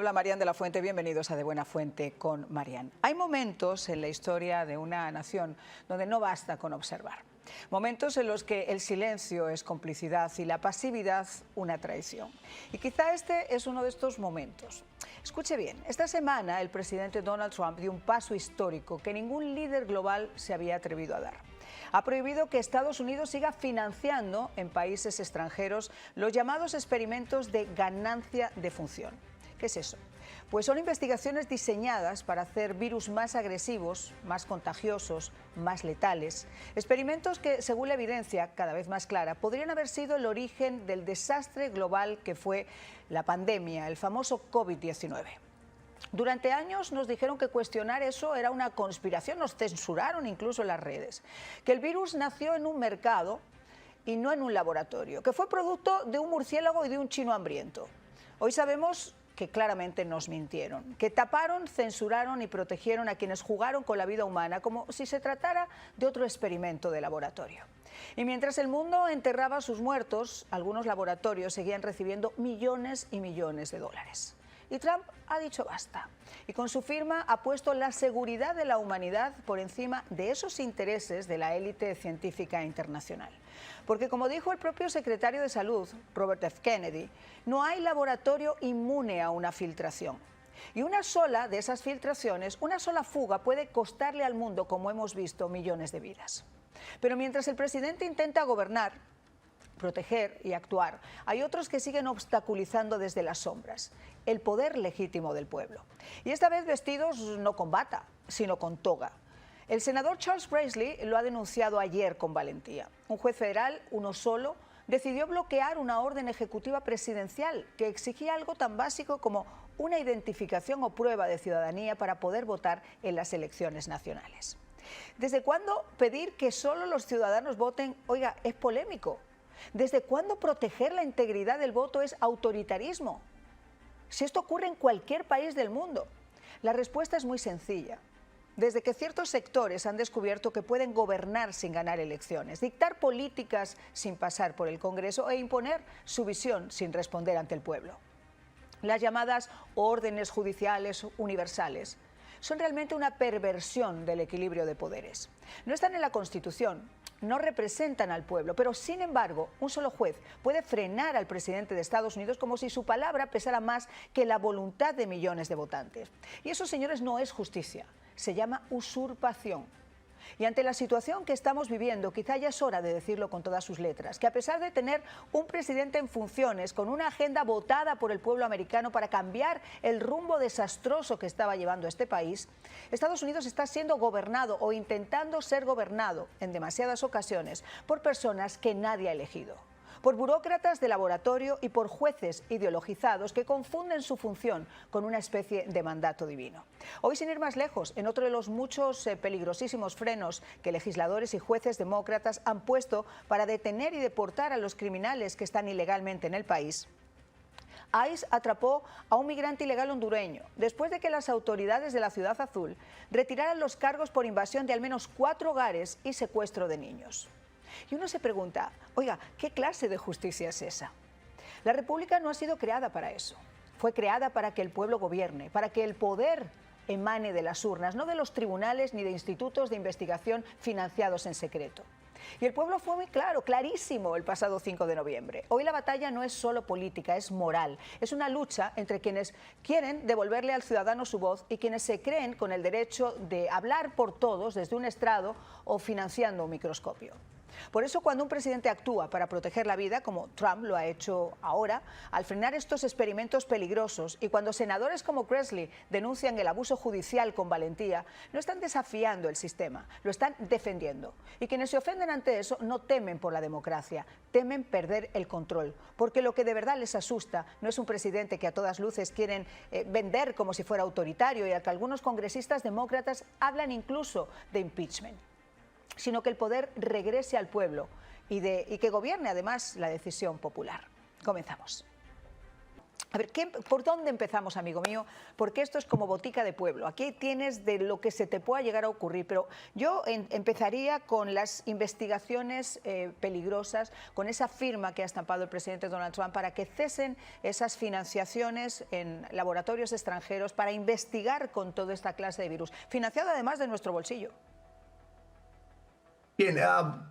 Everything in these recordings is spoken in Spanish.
Hola, Marian de la Fuente, bienvenidos a De Buena Fuente con Marian. Hay momentos en la historia de una nación donde no basta con observar. Momentos en los que el silencio es complicidad y la pasividad una traición. Y quizá este es uno de estos momentos. Escuche bien, esta semana el presidente Donald Trump dio un paso histórico que ningún líder global se había atrevido a dar. Ha prohibido que Estados Unidos siga financiando en países extranjeros los llamados experimentos de ganancia de función. ¿Qué es eso? Pues son investigaciones diseñadas para hacer virus más agresivos, más contagiosos, más letales. Experimentos que, según la evidencia cada vez más clara, podrían haber sido el origen del desastre global que fue la pandemia, el famoso COVID-19. Durante años nos dijeron que cuestionar eso era una conspiración, nos censuraron incluso en las redes, que el virus nació en un mercado y no en un laboratorio, que fue producto de un murciélago y de un chino hambriento. Hoy sabemos que claramente nos mintieron, que taparon, censuraron y protegieron a quienes jugaron con la vida humana como si se tratara de otro experimento de laboratorio. Y mientras el mundo enterraba a sus muertos, algunos laboratorios seguían recibiendo millones y millones de dólares. Y Trump ha dicho basta. Y con su firma ha puesto la seguridad de la humanidad por encima de esos intereses de la élite científica internacional. Porque como dijo el propio secretario de Salud, Robert F. Kennedy, no hay laboratorio inmune a una filtración. Y una sola de esas filtraciones, una sola fuga puede costarle al mundo, como hemos visto, millones de vidas. Pero mientras el presidente intenta gobernar, proteger y actuar, hay otros que siguen obstaculizando desde las sombras el poder legítimo del pueblo. Y esta vez vestidos no con bata, sino con toga. El senador Charles Grassley lo ha denunciado ayer con valentía. Un juez federal, uno solo, decidió bloquear una orden ejecutiva presidencial que exigía algo tan básico como una identificación o prueba de ciudadanía para poder votar en las elecciones nacionales. ¿Desde cuándo pedir que solo los ciudadanos voten, oiga, es polémico? ¿Desde cuándo proteger la integridad del voto es autoritarismo? Si esto ocurre en cualquier país del mundo. La respuesta es muy sencilla. Desde que ciertos sectores han descubierto que pueden gobernar sin ganar elecciones, dictar políticas sin pasar por el Congreso e imponer su visión sin responder ante el pueblo. Las llamadas órdenes judiciales universales son realmente una perversión del equilibrio de poderes. No están en la Constitución, no representan al pueblo, pero sin embargo, un solo juez puede frenar al presidente de Estados Unidos como si su palabra pesara más que la voluntad de millones de votantes. Y eso, señores, no es justicia, se llama usurpación. Y ante la situación que estamos viviendo, quizá ya es hora de decirlo con todas sus letras, que a pesar de tener un presidente en funciones con una agenda votada por el pueblo americano para cambiar el rumbo desastroso que estaba llevando este país, Estados Unidos está siendo gobernado o intentando ser gobernado en demasiadas ocasiones por personas que nadie ha elegido, por burócratas de laboratorio y por jueces ideologizados que confunden su función con una especie de mandato divino. Hoy, sin ir más lejos, en otro de los muchos peligrosísimos frenos que legisladores y jueces demócratas han puesto para detener y deportar a los criminales que están ilegalmente en el país, ICE atrapó a un migrante ilegal hondureño después de que las autoridades de la Ciudad Azul retiraran los cargos por invasión de al menos 4 hogares y secuestro de niños. Y uno se pregunta, oiga, ¿qué clase de justicia es esa? La República no ha sido creada para eso. Fue creada para que el pueblo gobierne, para que el poder emane de las urnas, no de los tribunales ni de institutos de investigación financiados en secreto. Y el pueblo fue muy claro, clarísimo el pasado 5 de noviembre. Hoy la batalla no es solo política, es moral. Es una lucha entre quienes quieren devolverle al ciudadano su voz y quienes se creen con el derecho de hablar por todos desde un estrado o financiando un microscopio. Por eso, cuando un presidente actúa para proteger la vida, como Trump lo ha hecho ahora, al frenar estos experimentos peligrosos, y cuando senadores como Grassley denuncian el abuso judicial con valentía, no están desafiando el sistema, lo están defendiendo. Y quienes se ofenden ante eso no temen por la democracia, temen perder el control, porque lo que de verdad les asusta no es un presidente que a todas luces quieren vender como si fuera autoritario y al que algunos congresistas demócratas hablan incluso de impeachment, sino que el poder regrese al pueblo y que gobierne además la decisión popular. Comenzamos. A ver, ¿por dónde empezamos, amigo mío? Porque esto es como botica de pueblo. Aquí tienes de lo que se te pueda llegar a ocurrir, pero yo empezaría con las investigaciones peligrosas, con esa firma que ha estampado el presidente Donald Trump para que cesen esas financiaciones en laboratorios extranjeros para investigar con toda esta clase de virus, financiado además de nuestro bolsillo. Bien,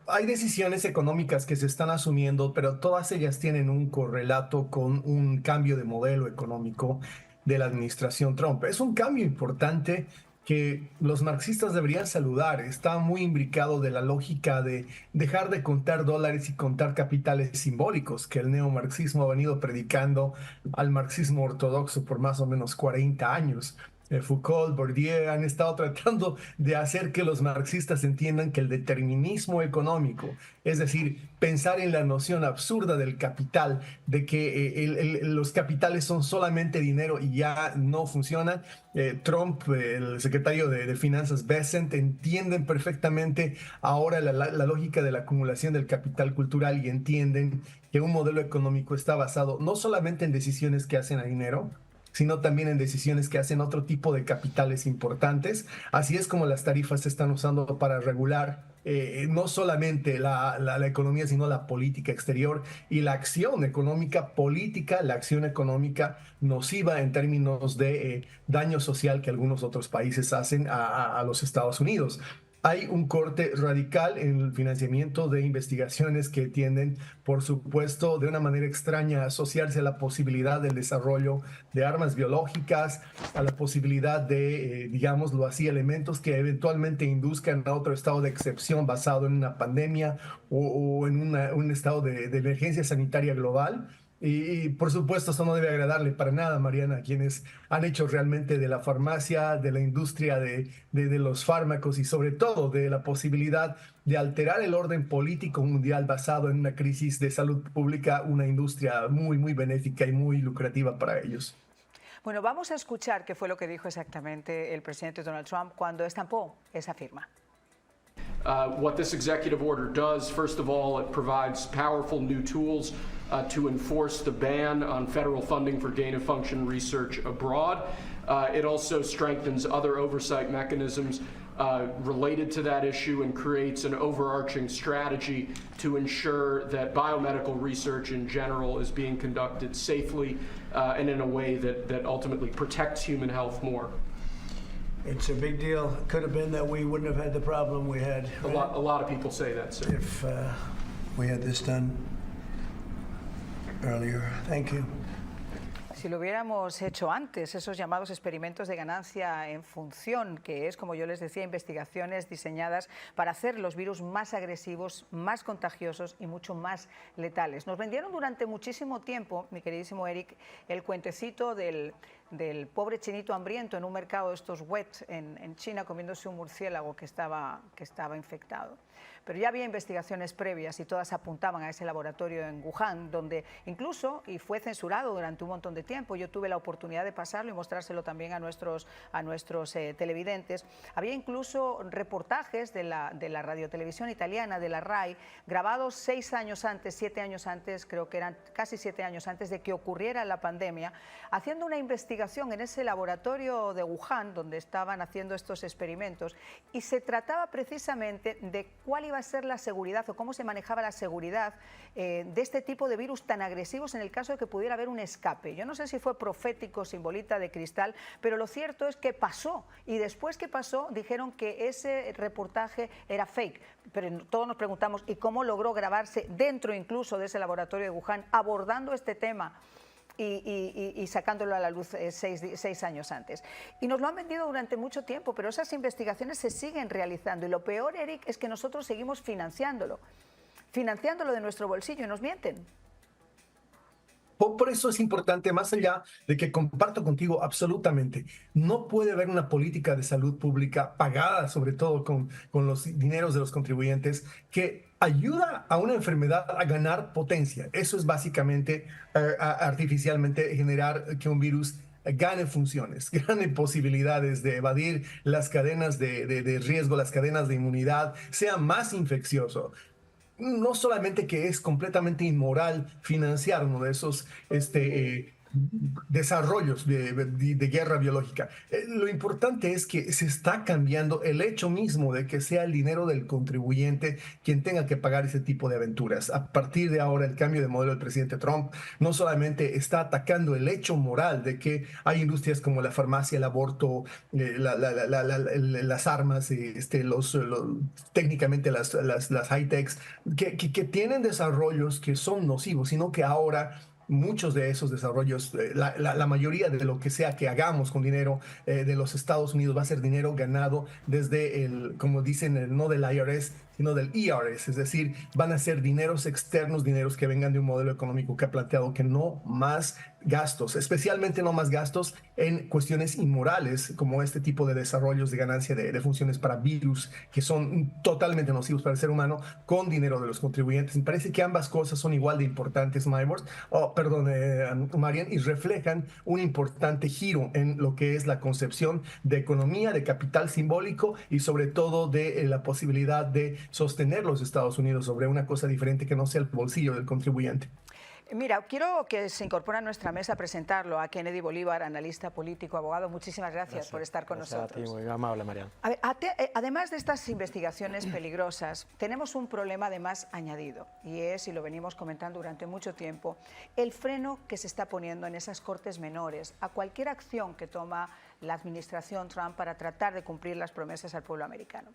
hay decisiones económicas que se están asumiendo, pero todas ellas tienen un correlato con un cambio de modelo económico de la administración Trump. Es un cambio importante que los marxistas deberían saludar. Está muy imbricado de la lógica de dejar de contar dólares y contar capitales simbólicos que el neomarxismo ha venido predicando al marxismo ortodoxo por más o menos 40 años. Foucault, Bourdieu han estado tratando de hacer que los marxistas entiendan que el determinismo económico, es decir, pensar en la noción absurda del capital, de que los capitales son solamente dinero y ya no funcionan. Trump, el secretario de Finanzas, Bessent, entienden perfectamente ahora la lógica de la acumulación del capital cultural y entienden que un modelo económico está basado no solamente en decisiones que hacen a dinero, sino también en decisiones que hacen otro tipo de capitales importantes. Así es como las tarifas se están usando para regular no solamente la economía, sino la política exterior y la acción económica política, la acción económica nociva en términos de daño social que algunos otros países hacen a los Estados Unidos. Hay un corte radical en el financiamiento de investigaciones que tienden, por supuesto, de una manera extraña a asociarse a la posibilidad del desarrollo de armas biológicas, a la posibilidad de, digámoslo así, elementos que eventualmente induzcan a otro estado de excepción basado en una pandemia o en un estado de emergencia sanitaria global. Por supuesto, eso no debe agradarle para nada, Mariana, a quienes han hecho realmente de la farmacia, de la industria de los fármacos y sobre todo de la posibilidad de alterar el orden político mundial basado en una crisis de salud pública, una industria muy, muy benéfica y muy lucrativa para ellos. Bueno, vamos a escuchar qué fue lo que dijo exactamente el presidente Donald Trump cuando estampó esa firma. What this executive order does, first of all, it provides powerful new tools to enforce the ban on federal funding for gain-of-function research abroad. It also strengthens other oversight mechanisms related to that issue and creates an overarching strategy to ensure that biomedical research in general is being conducted safely and in a way that ultimately protects human health more. It's a big deal. It could have been that we wouldn't have had the problem we had. Right? A lot of people say that, sir. If we had this done earlier. Thank you. Si lo hubiéramos hecho antes, esos llamados experimentos de ganancia en función, que es, como yo les decía, investigaciones diseñadas para hacer los virus más agresivos, más contagiosos y mucho más letales. Nos vendieron durante muchísimo tiempo, mi queridísimo Eric, el cuentecito del pobre chinito hambriento en un mercado de estos wet en China comiéndose un murciélago que estaba infectado. Pero ya había investigaciones previas y todas apuntaban a ese laboratorio en Wuhan, donde incluso, y fue censurado durante un montón de tiempo, yo tuve la oportunidad de pasarlo y mostrárselo también a nuestros televidentes, había incluso reportajes de la radiotelevisión italiana, de la RAI, grabados 6 años antes, 7 años antes, creo que eran casi 7 años antes de que ocurriera la pandemia, haciendo una investigación en ese laboratorio de Wuhan, donde estaban haciendo estos experimentos, y se trataba precisamente de cuál iba a ser la seguridad o cómo se manejaba la seguridad de este tipo de virus tan agresivos en el caso de que pudiera haber un escape. Yo no sé si fue profético, simbolita de cristal, pero lo cierto es que pasó y después que pasó dijeron que ese reportaje era fake. Pero todos nos preguntamos, ¿y cómo logró grabarse dentro incluso de ese laboratorio de Wuhan abordando este tema? Y sacándolo a la luz 6 años antes. Y nos lo han vendido durante mucho tiempo, pero esas investigaciones se siguen realizando. Y lo peor, Eric, es que nosotros seguimos financiándolo de nuestro bolsillo y nos mienten. Por eso es importante, más allá de que comparto contigo absolutamente, no puede haber una política de salud pública pagada sobre todo con los dineros de los contribuyentes que ayuda a una enfermedad a ganar potencia. Eso es básicamente artificialmente generar que un virus gane funciones, gane posibilidades de evadir las cadenas de riesgo, las cadenas de inmunidad, sea más infeccioso. No solamente que es completamente inmoral financiar uno de esos desarrollos de guerra biológica. Lo importante es que se está cambiando el hecho mismo de que sea el dinero del contribuyente quien tenga que pagar ese tipo de aventuras. A partir de ahora, el cambio de modelo del presidente Trump no solamente está atacando el hecho moral de que hay industrias como la farmacia, el aborto, las armas, técnicamente las high-techs, que tienen desarrollos que son nocivos, sino que ahora muchos de esos desarrollos, la mayoría de lo que sea que hagamos con dinero de los Estados Unidos va a ser dinero ganado desde como dicen, no del IRS, sino del ERS, es decir, van a ser dineros externos, dineros que vengan de un modelo económico que ha planteado que no más gastos, especialmente no más gastos en cuestiones inmorales, como este tipo de desarrollos de ganancia de funciones para virus, que son totalmente nocivos para el ser humano, con dinero de los contribuyentes. Me parece que ambas cosas son igual de importantes, Marian, y reflejan un importante giro en lo que es la concepción de economía, de capital simbólico y sobre todo de la posibilidad de sostener los Estados Unidos sobre una cosa diferente que no sea el bolsillo del contribuyente. Mira, quiero que se incorpore a nuestra mesa a presentarlo a Kennedy Bolívar, analista político, abogado. Muchísimas gracias por estar con nosotros. A ti, muy amable, Mariana. Además de estas investigaciones peligrosas, tenemos un problema además añadido, y es, y lo venimos comentando durante mucho tiempo, el freno que se está poniendo en esas cortes menores a cualquier acción que toma la administración Trump para tratar de cumplir las promesas al pueblo americano.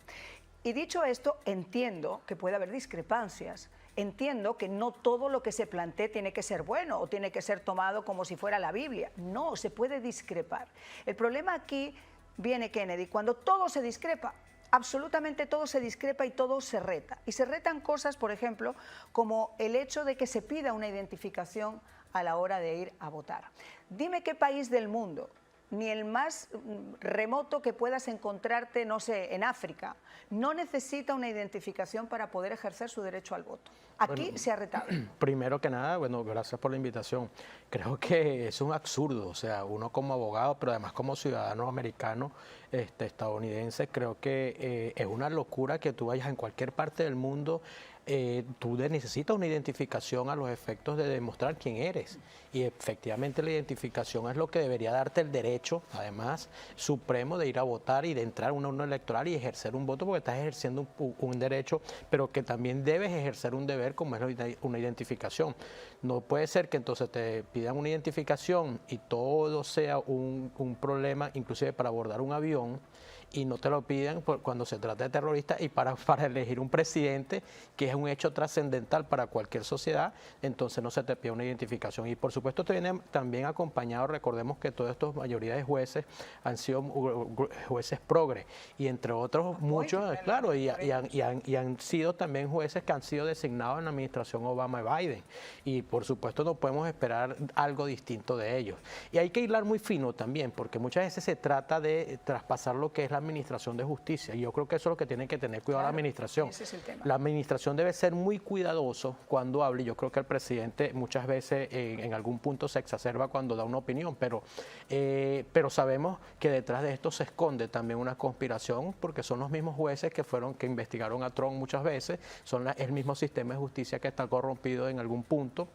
Y dicho esto, entiendo que puede haber discrepancias. Entiendo que no todo lo que se plantee tiene que ser bueno o tiene que ser tomado como si fuera la Biblia. No, se puede discrepar. El problema aquí viene, Kennedy, cuando todo se discrepa. Absolutamente todo se discrepa y todo se reta. Y se retan cosas, por ejemplo, como el hecho de que se pida una identificación a la hora de ir a votar. Dime qué país del mundo, ni el más remoto que puedas encontrarte, no sé, en África, no necesita una identificación para poder ejercer su derecho al voto. Aquí se ha retado. Primero que nada, bueno, gracias por la invitación. Creo que es un absurdo, o sea, uno como abogado, pero además como ciudadano americano, estadounidense, creo que es una locura que tú vayas en cualquier parte del mundo. Tú necesitas una identificación a los efectos de demostrar quién eres, y efectivamente la identificación es lo que debería darte el derecho, además, supremo de ir a votar y de entrar a una urna electoral y ejercer un voto, porque estás ejerciendo un derecho, pero que también debes ejercer un deber como es una identificación. No puede ser que entonces te pidan una identificación y todo sea un problema, inclusive para abordar un avión, y no te lo piden cuando se trata de terroristas, y para elegir un presidente, que es un hecho trascendental para cualquier sociedad, entonces no se te pide una identificación. Y por supuesto te viene también acompañado, recordemos que todos estos mayoría de jueces han sido jueces progre, y entre otros muchos, claro, y han sido también jueces que han sido designados en la administración Obama y Biden, y por supuesto no podemos esperar algo distinto de ellos. Y hay que hilar muy fino también, porque muchas veces se trata de traspasar lo que es la administración de justicia, y yo creo que eso es lo que tiene que tener cuidado la administración. Ese es el tema. La administración debe ser muy cuidadoso cuando hable. Yo creo que el presidente muchas veces en algún punto se exacerba cuando da una opinión, pero sabemos que detrás de esto se esconde también una conspiración, porque son los mismos jueces que investigaron a Trump muchas veces, son el mismo sistema de justicia que está corrompido en algún punto,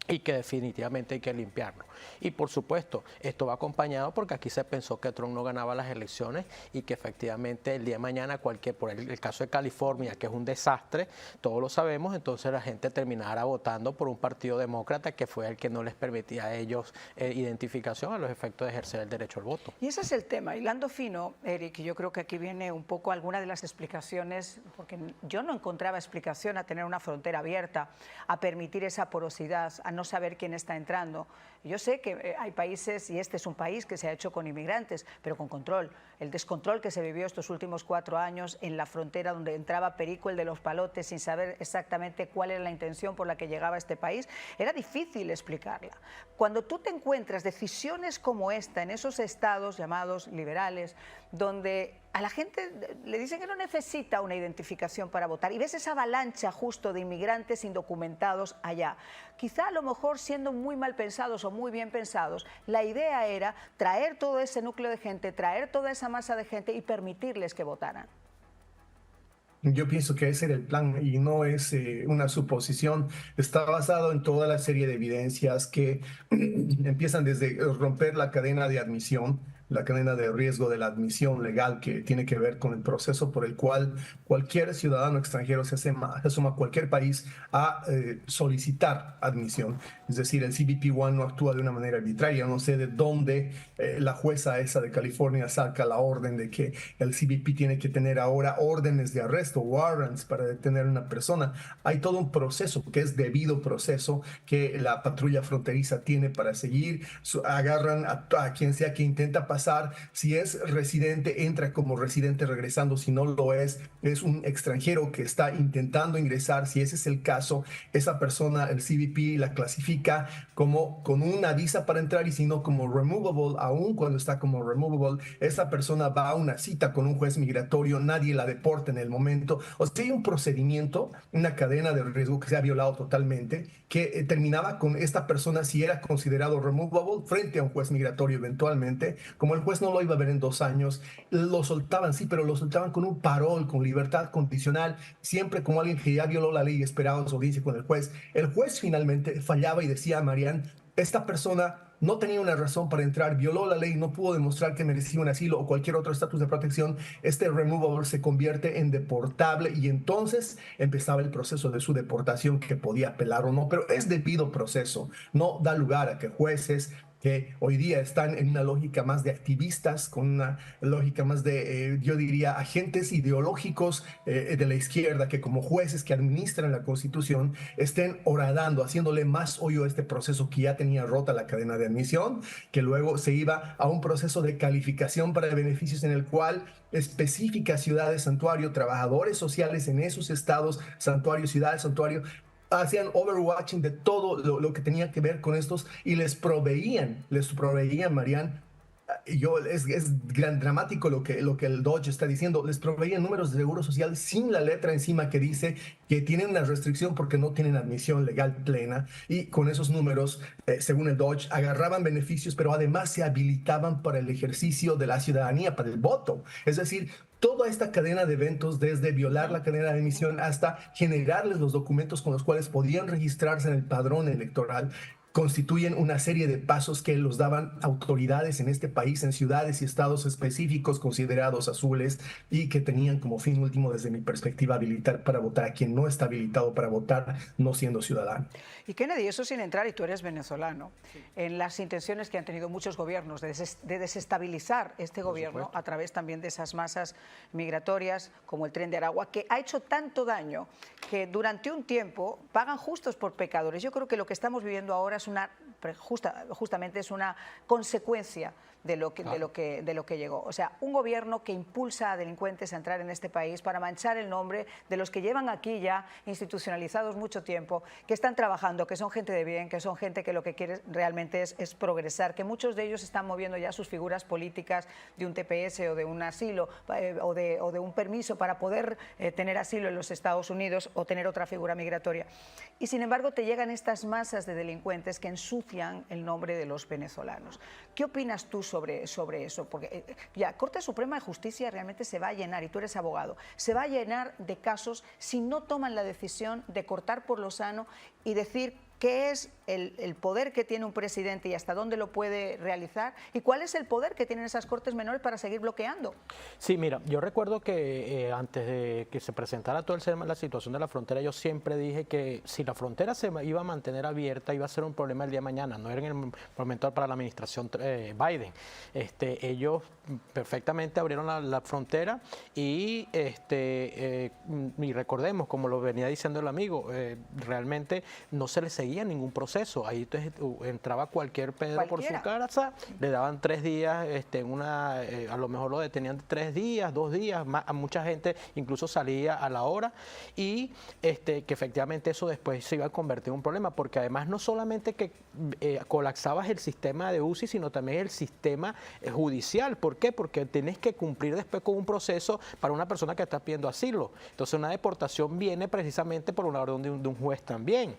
y que definitivamente hay que limpiarlo. Y por supuesto, esto va acompañado porque aquí se pensó que Trump no ganaba las elecciones, y que efectivamente el día de mañana, por el caso de California, que es un desastre, todos lo sabemos, entonces la gente terminará votando por un partido demócrata que fue el que no les permitía a ellos identificación a los efectos de ejercer el derecho al voto. Y ese es el tema. Hilando fino, Eric, y yo creo que aquí viene un poco alguna de las explicaciones, porque yo no encontraba explicación a tener una frontera abierta, a permitir esa porosidad, a no saber quién está entrando. Yo sé que hay países, y este es un país que se ha hecho con inmigrantes, pero con control. El descontrol que se vivió estos últimos 4 años en la frontera, donde entraba Perico, el de los palotes, sin saber exactamente cuál era la intención por la que llegaba a este país, era difícil explicarla. Cuando tú te encuentras decisiones como esta en esos estados llamados liberales, donde a la gente le dicen que no necesita una identificación para votar, y ves esa avalancha justo de inmigrantes indocumentados allá, quizá a lo mejor siendo muy mal pensados o muy bien pensados, la idea era traer todo ese núcleo de gente, traer toda esa masa de gente y permitirles que votaran. Yo pienso que ese era el plan y no es una suposición. Está basado en toda la serie de evidencias que empiezan desde romper la cadena de admisión, la cadena de riesgo de la admisión legal que tiene que ver con el proceso por el cual cualquier ciudadano extranjero se asoma a cualquier país a solicitar admisión. Es decir, el CBP-1 no actúa de una manera arbitraria. No sé de dónde la jueza esa de California saca la orden de que el CBP tiene que tener ahora órdenes de arresto, warrants para detener a una persona. Hay todo un proceso que es debido proceso que la patrulla fronteriza tiene para seguir. Agarran a quien sea que intenta pasar. Si es residente, entra como residente regresando. Si no lo es un extranjero que está intentando ingresar. Si ese es el caso, esa persona, el CBP la clasifica como con una visa para entrar y si no como removable. Aún cuando está como removable, esa persona va a una cita con un juez migratorio, nadie la deporta en el momento. O sea, hay un procedimiento, una cadena de riesgo que se ha violado totalmente, que terminaba con esta persona, si era considerado removable, frente a un juez migratorio eventualmente. Como el juez no lo iba a ver en 2 años, lo soltaban, sí, pero lo soltaban con un parol, con libertad condicional, siempre como alguien que ya violó la ley y esperaba su audiencia con el juez. El juez finalmente fallaba y decía, Marian, esta persona no tenía una razón para entrar, violó la ley, no pudo demostrar que merecía un asilo o cualquier otro estatus de protección. Este removable se convierte en deportable y entonces empezaba el proceso de su deportación que podía apelar o no, pero es debido proceso, no da lugar a que jueces que hoy día están en una lógica más de activistas, con una lógica más de, yo diría, agentes ideológicos de la izquierda, que como jueces que administran la Constitución estén horadando, haciéndole más hoyo a este proceso que ya tenía rota la cadena de admisión, que luego se iba a un proceso de calificación para beneficios en el cual específicas ciudades santuario, trabajadores sociales en esos estados, santuario, ciudades santuario, hacían overwatching de todo lo que tenía que ver con estos y les proveían, Marian. Es gran dramático lo que el Dodge está diciendo. Les proveían números de seguro social sin la letra encima que dice que tienen una restricción porque no tienen admisión legal plena. Y con esos números, según el Dodge, agarraban beneficios, pero además se habilitaban para el ejercicio de la ciudadanía, para el voto. Es decir, toda esta cadena de eventos, desde violar la cadena de admisión hasta generarles los documentos con los cuales podían registrarse en el padrón electoral, constituyen una serie de pasos que los daban autoridades en este país, en ciudades y estados específicos considerados azules y que tenían como fin último, desde mi perspectiva, habilitar para votar a quien no está habilitado para votar, no siendo ciudadano. Y Kennedy, eso sin entrar, y tú eres venezolano, en las intenciones que han tenido muchos gobiernos de desestabilizar este gobierno a través también de esas masas migratorias como el Tren de Aragua, que ha hecho tanto daño que durante un tiempo pagan justos por pecadores. Yo creo que lo que estamos viviendo ahora justamente es una consecuencia de lo que llegó. O sea, un gobierno que impulsa a delincuentes a entrar en este país para manchar el nombre de los que llevan aquí ya institucionalizados mucho tiempo, que están trabajando, que son gente de bien, que son gente que lo que quiere realmente es progresar, que muchos de ellos están moviendo ya sus figuras políticas de un TPS o de un asilo o de un permiso para poder tener asilo en los Estados Unidos o tener otra figura migratoria. Y sin embargo te llegan estas masas de delincuentes que ensucian el nombre de los venezolanos. ¿Qué opinas tú sobre eso? Porque la Corte Suprema de Justicia realmente se va a llenar, y tú eres abogado, se va a llenar de casos si no toman la decisión de cortar por lo sano y decir qué es el poder que tiene un presidente y hasta dónde lo puede realizar, y cuál es el poder que tienen esas cortes menores para seguir bloqueando. Sí, mira, yo recuerdo que antes de que se presentara todo la situación de la frontera, yo siempre dije que si la frontera se iba a mantener abierta, iba a ser un problema el día de mañana, no era en el momento para la administración Biden. Ellos perfectamente abrieron la frontera y recordemos, como lo venía diciendo el amigo, realmente no se le seguía ningún proceso. Ahí entonces, entraba cualquier Pedro por su casa, le daban 3 días, a lo mejor lo detenían 3 días, 2 días, a mucha gente incluso salía a la hora, y que efectivamente eso después se iba a convertir en un problema, porque además no solamente que colapsabas el sistema de UCI, sino también el sistema judicial. ¿Por qué? Porque tienes que cumplir después con un proceso para una persona que está pidiendo asilo. Entonces una deportación viene precisamente por una orden de un juez también.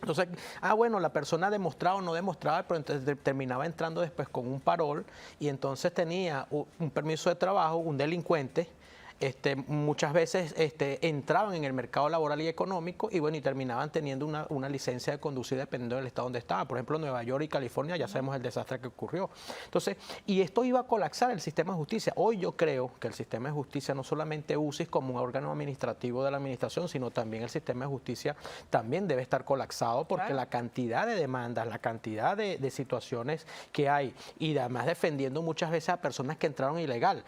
Entonces, bueno, la persona demostraba o no demostraba, pero entonces terminaba entrando después con un parol, y entonces tenía un permiso de trabajo, un delincuente, muchas veces entraban en el mercado laboral y económico y bueno, y terminaban teniendo una licencia de conducir dependiendo del estado donde estaban. Por ejemplo, Nueva York y California, ya sabemos el desastre que ocurrió. Entonces, y esto iba a colapsar el sistema de justicia. Hoy yo creo que el sistema de justicia no solamente UCIS como un órgano administrativo de la administración, sino también el sistema de justicia también debe estar colapsado porque claro, la cantidad de demandas, la cantidad de situaciones que hay y además defendiendo muchas veces a personas que entraron ilegal.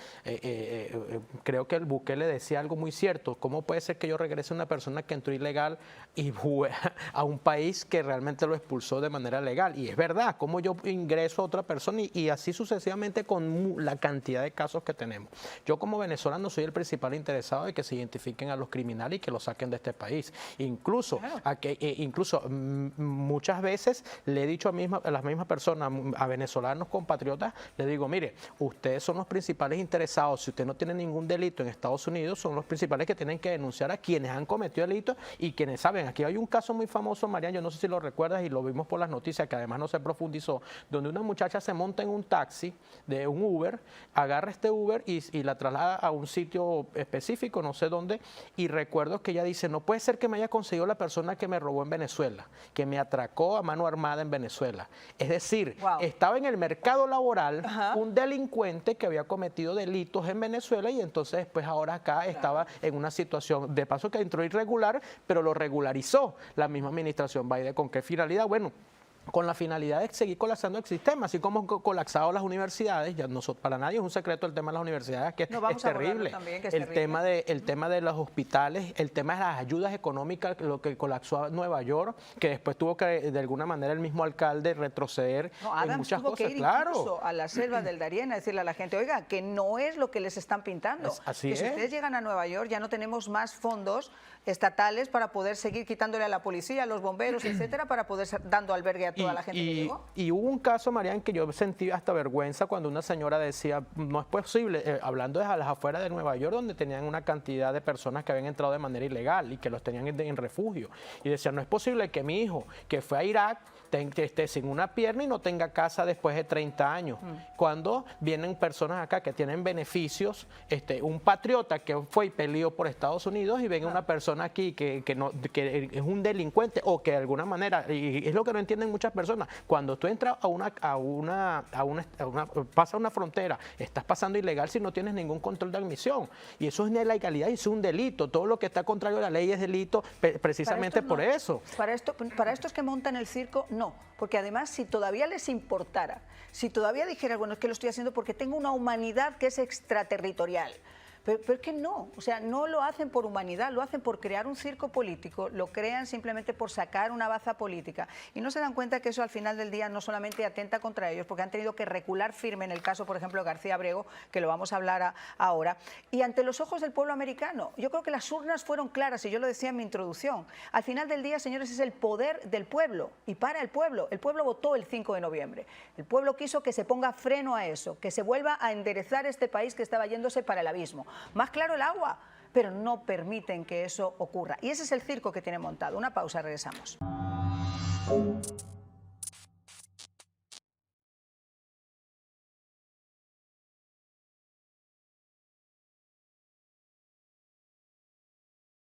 Creo que el Bukele decía algo muy cierto. ¿Cómo puede ser que yo regrese a una persona que entró ilegal y a un país que realmente lo expulsó de manera legal? Y es verdad, ¿cómo yo ingreso a otra persona? Y así sucesivamente con la cantidad de casos que tenemos. Yo como venezolano soy el principal interesado de que se identifiquen a los criminales y que los saquen de este país. Incluso, claro, muchas veces le he dicho a las mismas personas, a venezolanos compatriotas, le digo, mire, ustedes son los principales interesados, si usted no tiene ningún delito en Estados Unidos, son los principales que tienen que denunciar a quienes han cometido delitos y quienes saben. Aquí hay un caso muy famoso, Marian, yo no sé si lo recuerdas y lo vimos por las noticias, que además no se profundizó, donde una muchacha se monta en un taxi de un Uber, agarra este Uber y la traslada a un sitio específico, no sé dónde, y recuerdo que ella dice, no puede ser que me haya conseguido la persona que me robó en Venezuela, que me atracó a mano armada en Venezuela. Es decir, wow, estaba en el mercado laboral ajá, un delincuente que había cometido delitos en Venezuela y entonces después ahora acá estaba en una situación, de paso que entró irregular, pero lo regularizó la misma administración Biden. ¿Con qué finalidad? Bueno, con la finalidad de seguir colapsando el sistema, así como han colapsado las universidades. Ya no, para nadie es un secreto el tema de las universidades, que no, es terrible. También, que es el terrible. tema de los hospitales, el tema de las ayudas económicas, lo que colapsó a Nueva York, que después tuvo que de alguna manera el mismo alcalde retroceder en muchas tuvo cosas. que ir Claro, incluso a la selva del Darién a decirle a la gente, oiga, que no es lo que les están pintando. Así que si es. ustedes llegan a Nueva York ya no tenemos más fondos estatales para poder seguir quitándole a la policía, a los bomberos, etcétera, para poder dando albergue a toda la gente que llegó. Y hubo un caso, Marian, que yo sentí hasta vergüenza cuando una señora decía, no es posible, hablando de las afueras de Nueva York, donde tenían una cantidad de personas que habían entrado de manera ilegal y que los tenían en refugio. Y decía, no es posible que mi hijo, que fue a Irak, esté sin una pierna y no tenga casa después de 30 años. Cuando vienen personas acá que tienen beneficios, un patriota que fue y peleó por Estados Unidos y ven una persona aquí que es un delincuente o que de alguna manera, y es lo que no entienden muchas personas, cuando tú entras pasa una frontera, estás pasando ilegal si no tienes ningún control de admisión. Y eso es ilegalidad y es un delito. Todo lo que está contrario a la ley es delito precisamente por eso. Para estos que montan el circo, no. Porque además, si todavía les importara, si todavía dijeras, bueno, es que lo estoy haciendo porque tengo una humanidad que es extraterritorial. Pero es que no, o sea, no lo hacen por humanidad, lo hacen por crear un circo político, lo crean simplemente por sacar una baza política y no se dan cuenta que eso al final del día no solamente atenta contra ellos, porque han tenido que recular firme en el caso, por ejemplo, de García Abrego, que lo vamos a hablar ahora, y ante los ojos del pueblo americano. Yo creo que las urnas fueron claras y yo lo decía en mi introducción. Al final del día, señores, es el poder del pueblo y para el pueblo votó el 5 de noviembre. El pueblo quiso que se ponga freno a eso, que se vuelva a enderezar este país que estaba yéndose para el abismo. Más claro el agua, pero no permiten que eso ocurra. Y ese es el circo que tiene montado. Una pausa, regresamos.